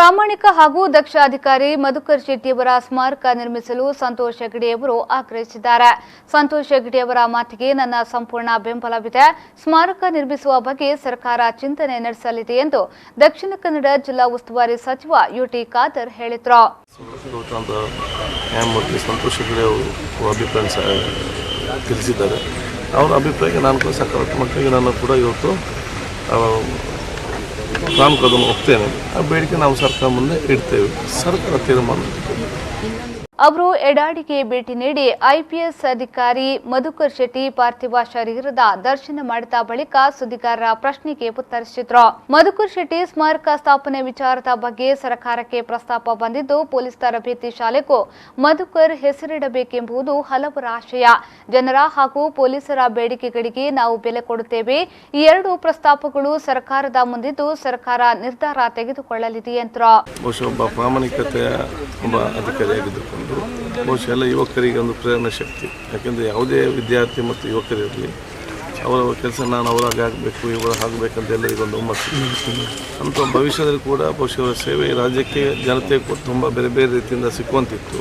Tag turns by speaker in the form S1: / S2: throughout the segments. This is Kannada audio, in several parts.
S1: ಪ್ರಾಮಾಣಿಕ ಹಾಗೂ ದಕ್ಷ ಅಧಿಕಾರಿ ಮಧುಕರ್ ಶೆಟ್ಟಿಯವರ ಸ್ಮಾರಕ ನಿರ್ಮಿಸಲು ಸಂತೋಷ್ ಹೆಗಡೆಯವರು ಆಗ್ರಹಿಸಿದ್ದಾರೆ. ಸಂತೋಷ್ ಹೆಗಡೆಯವರ ಮಾತಿಗೆ ನನ್ನ ಸಂಪೂರ್ಣ ಬೆಂಬಲವಿದೆ. ಸ್ಮಾರಕ ನಿರ್ಮಿಸುವ ಬಗ್ಗೆ ಸರ್ಕಾರ ಚಿಂತನೆ ನಡೆಸಲಿದೆ ಎಂದು ದಕ್ಷಿಣ ಕನ್ನಡ ಜಿಲ್ಲಾ ಉಸ್ತುವಾರಿ ಸಚಿವ ಯುಟಿ ಖಾದರ್ ಹೇಳಿದರು.
S2: ಸಂತೋಷ್ ಹೆಗಡೆ ಅಭಿಪ್ರಾಯ ತಿಳಿಸಿದ್ದಾರೆ. ಅವರ ಅಭಿಪ್ರಾಯಕ್ಕೆ ನಾನು ಕೂಡ ಸಕಾರಾತ್ಮಕವಾಗಿ ನಾನು ಕೂಡ ಇವತ್ತು ನಾನು ಅದನ್ನು ಒಪ್ತೇನೆ. ಆ ಬೇಡಿಕೆ ನಾವು ಸರ್ಕಾರ ಮುಂದೆ ಇಡ್ತೇವೆ. ಸರ್ಕಾರ ತೀರ್ಮಾನ.
S1: ಅವರು ಎಡಾಡಿಗೆ ಭೇಟಿ ನೀಡಿ ಐಪಿಎಸ್ ಅಧಿಕಾರಿ ಮಧುಕರ್ ಶೆಟ್ಟಿ ಪಾರ್ಥಿವ ಶರೀರದ ದರ್ಶನ ಮಾಡಿದ ಬಳಿಕ ಸುದ್ದಿಗಾರರ ಪ್ರಶ್ನೆಗೆ ಉತ್ತರಿಸಿದರು. ಮಧುಕರ್ ಶೆಟ್ಟಿ ಸ್ಮಾರಕ ಸ್ಥಾಪನೆ ವಿಚಾರದ ಬಗ್ಗೆ ಸರ್ಕಾರಕ್ಕೆ ಪ್ರಸ್ತಾಪ ಬಂದಿದ್ದು, ಪೊಲೀಸ್ ತರಬೇತಿ ಶಾಲೆಗೂ ಮಧುಕರ್ ಹೆಸರಿಡಬೇಕೆಂಬುದು ಹಲವರ ಆಶಯ. ಜನರ ಹಾಗೂ ಪೊಲೀಸರ ಬೇಡಿಕೆಗಳಿಗೆ ನಾವು ಬೆಲೆ ಕೊಡುತ್ತೇವೆ. ಈ ಎರಡು ಪ್ರಸ್ತಾಪಗಳು ಸರ್ಕಾರದ ಮುಂದಿದ್ದು, ಸರ್ಕಾರ ನಿರ್ಧಾರ ತೆಗೆದುಕೊಳ್ಳಲಿದೆ ಎಂದರು.
S2: ಬಹುಶಃ ಎಲ್ಲ ಯುವಕರಿಗೆ ಒಂದು ಪ್ರೇರಣಾ ಶಕ್ತಿ. ಯಾಕೆಂದರೆ ಯಾವುದೇ ವಿದ್ಯಾರ್ಥಿ ಮತ್ತು ಯುವಕರಿರಲಿ ಅವರ ಕೆಲಸ ನಾನು ಅವರಾಗ ಆಗಬೇಕು ಇವರು ಆಗಬೇಕಂತ ಎಲ್ಲರಿಗೊಂದು ಹುಮ್ಮಸ್ಸು. ಅಂತ ಭವಿಷ್ಯದಲ್ಲಿ ಕೂಡ ಬಹುಶಃ ಸೇವೆ ರಾಜ್ಯಕ್ಕೆ ಜನತೆ ತುಂಬ ಬೇರೆ ಬೇರೆ ರೀತಿಯಿಂದ ಸಿಕ್ಕುವಂತಿತ್ತು.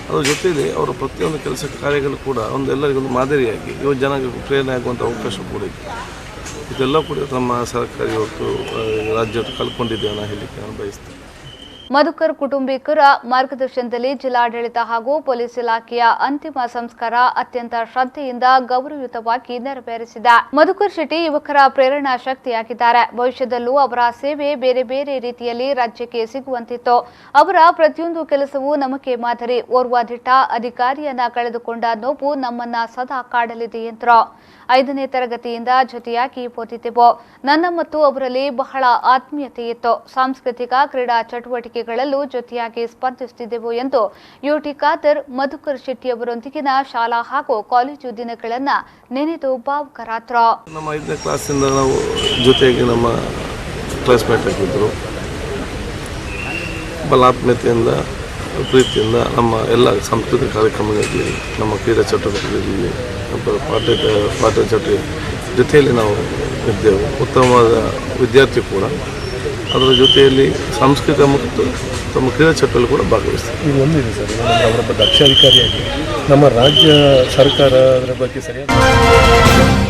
S2: ಅದರ ಜೊತೆಯಲ್ಲಿ ಅವರ ಪ್ರತಿಯೊಂದು ಕೆಲಸ ಕಾರ್ಯಗಳು ಕೂಡ ಎಲ್ಲರಿಗೊಂದು ಮಾದರಿಯಾಗಿ ಯುವ ಜನರಿಗೆ ಪ್ರೇರಣೆ ಆಗುವಂಥ ಅವಕಾಶ ಕೂಡ ಇದೆ. ಇದೆಲ್ಲ ಕೂಡ ನಮ್ಮ ಸರ್ಕಾರ ಇವತ್ತು ರಾಜ್ಯ ಕಳ್ಕೊಂಡಿದ್ದೇವೆ ನಾನು ಹೇಳಲಿಕ್ಕೆ ನಾನು ಬಯಸ್ತೇನೆ.
S1: ಮಧುಕರ್ ಕುಟುಂಬಿಕರ ಮಾರ್ಗದರ್ಶನದಲ್ಲಿ ಜಿಲ್ಲಾಡಳಿತ ಹಾಗೂ ಪೊಲೀಸ್ ಇಲಾಖೆಯ ಅಂತಿಮ ಸಂಸ್ಕಾರ ಅತ್ಯಂತ ಶ್ರದ್ಧೆಯಿಂದ ಗೌರವಯುತವಾಗಿ ನೆರವೇರಿಸಿದೆ. ಮಧುಕರ್ ಶೆಟ್ಟಿ ಯುವಕರ ಪ್ರೇರಣಾ ಶಕ್ತಿಯಾಗಿದ್ದಾರೆ. ಭವಿಷ್ಯದಲ್ಲೂ ಅವರ ಸೇವೆ ಬೇರೆ ಬೇರೆ ರೀತಿಯಲ್ಲಿ ರಾಜ್ಯಕ್ಕೆ ಸಿಗುವಂತಿತ್ತು. ಅವರ ಪ್ರತಿಯೊಂದು ಕೆಲಸವೂ ನಮಗೆ ಮಾದರಿ. ಓರ್ವ ದಿಟ್ಟ ಅಧಿಕಾರಿಯನ್ನ ಕಳೆದುಕೊಂಡ ನೋವು ನಮ್ಮನ್ನ ಸದಾ ಕಾಡಲಿದೆ ಎಂದರು. 5ನೇ ತರಗತಿಯಿಂದ ಜೊತೆಯಾಗಿ ಓದಿದ್ದೆವು. ನನ್ನ ಮತ್ತು ಅವರಲ್ಲಿ ಬಹಳ ಆತ್ಮೀಯತೆ ಇತ್ತು. ಸಾಂಸ್ಕೃತಿಕ ಕ್ರೀಡಾ ಚಟುವಟಿಕೆಗಳಲ್ಲೂ ಜೊತೆಯಾಗಿ ಸ್ಪರ್ಧಿಸುತ್ತಿದ್ದೆವು ಎಂದು ಯುಟಿ ಖಾದರ್ ಮಧುಕರ್ ಶೆಟ್ಟಿ ಅವರೊಂದಿಗಿನ ಶಾಲಾ ಹಾಗೂ ಕಾಲೇಜು ದಿನಗಳನ್ನು ನೆನೆದು ಭಾವುಕರಾದರು.
S2: ನಮ್ಮ 5ನೇ ಕ್ಲಾಸಿಂದ ನಾವು ಜೊತೆಯಾಗಿ ನಮ್ಮ ಕ್ಲಾಸ್ಮೇಟ್ ಆಗಿದ್ದರು. ಬಹಳ ಆತ್ಮೀಯತೆಯಿಂದ ಪ್ರೀತಿಯಿಂದ ನಮ್ಮ ಎಲ್ಲ ಸಾಂಸ್ಕೃತಿಕ ಕಾರ್ಯಕ್ರಮಗಳಲ್ಲಿ ನಮ್ಮ ಕ್ರೀಡಾ ಚಟುವಟಿಕೆಗಳಲ್ಲಿ ಪಾಠ ಚಟುವಟಿಕೆ ಜೊತೆಯಲ್ಲಿ ನಾವು ಇದ್ದೆವು. ಉತ್ತಮವಾದ ವಿದ್ಯಾರ್ಥಿ ಕೂಡ. ಅದರ ಜೊತೆಯಲ್ಲಿ ಸಾಂಸ್ಕೃತಿಕ ಮತ್ತು ತಮ್ಮ ಕ್ರೀಡಾ ಚಟುವಟಿಕೆ ಕೂಡ ಭಾಗವಹಿಸ್ತಾರೆ.
S3: ಇದು ಒಂದಿದೆ ಸರ್, ಅವರ ದಕ್ಷ ಅಧಿಕಾರಿಯಾಗಿ ನಮ್ಮ ರಾಜ್ಯ ಸರ್ಕಾರ ಅದರ ಬಗ್ಗೆ ಸರಿಯಾದ